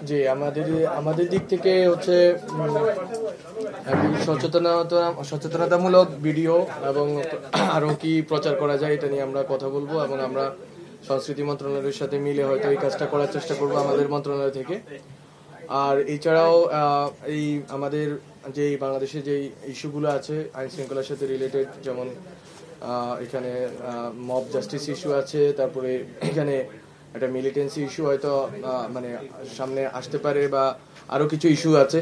জি, আমাদের আমাদের দিক থেকে হচ্ছে সচেতনতামূলক ভিডিও এবং আরো কি প্রচার করা যায় এটা নিয়ে আমরা কথা বলবো এবং আমরা সংস্কৃতি মন্ত্রণালয়ের সাথে মিলে হয়তো এই কাজটা করার চেষ্টা করবো আমাদের মন্ত্রণালয় থেকে। আর এছাড়াও এই আমাদের যে বাংলাদেশে যে ইস্যুগুলো আছে আইন শৃঙ্খলার সাথে রিলেটেড, যেমন এখানে মব জাস্টিস ইস্যু আছে, তারপরে এখানে একটা মিলিটেন্সি ইস্যু হয়তো মানে সামনে আসতে পারে, বা আরো কিছু ইস্যু আছে।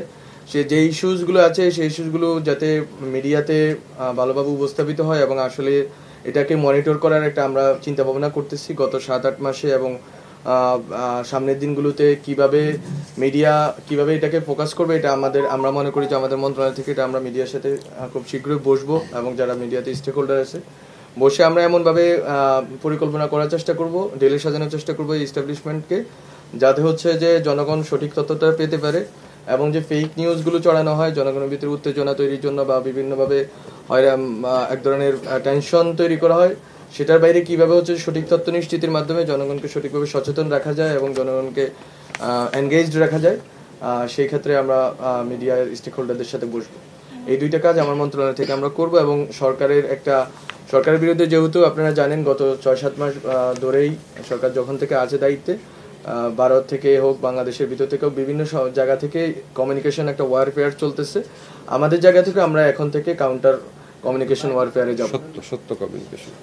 যে ইস্যুসগুলো আছে সেই ইস্যুসগুলো যাতে মিডিয়াতে ভালোভাবে উপস্থাপিত হয় এবং আসলে এটাকে মনিটর করার একটা আমরা চিন্তা ভাবনা করতেছি গত 7-8 মাসে, এবং সামনের দিনগুলোতে মিডিয়া কিভাবে এটাকে ফোকাস করবে এটা আমরা মনে করি যে আমাদের মন্ত্রণালয় থেকে এটা আমরা মিডিয়ার সাথে খুব শীঘ্রই বসবো এবং যারা মিডিয়াতে স্টেক হোল্ডার আছে বসে আমরা এমনভাবে পরিকল্পনা করার চেষ্টা করব, ডেলি সাজানোর চেষ্টা করবো এই এস্টাবলিশমেন্টকে, যাতে হচ্ছে যে জনগণ সঠিক তথ্যটা পেতে পারে এবং যে ফেক নিউজগুলো ছড়ানো হয় জনগণের ভিতরে উত্তেজনা তৈরির জন্য বা বিভিন্নভাবে এক ধরনের টেনশন তৈরি করা হয়, সেটার বাইরে কিভাবে হচ্ছে সঠিক তথ্য নিশ্চিতের মাধ্যমে জনগণকে সঠিকভাবে সচেতন রাখা যায় এবং জনগণকে এনগেজড রাখা যায়, সেই ক্ষেত্রে আমরা মিডিয়ার স্টেক হোল্ডারদের সাথে বসবো। এই দুইটা কাজ আমার মন্ত্রণালয় থেকে আমরা করব। এবং সরকারের বিরুদ্ধে যেহেতু আপনারা জানেন গত 6-7 মাস ধরেই সরকার যখন থেকে আছে দায়িত্বে, ভারত থেকে হোক বাংলাদেশের ভিতর থেকেও বিভিন্ন জায়গা থেকে কমিউনিকেশন একটা ওয়ারফেয়ার চলতেছে। আমাদের জায়গা থেকে আমরা এখন থেকে কাউন্টার কমিউনিকেশন ওয়ারফেয়ারে যাব। সত্য কমিউনিকেশন।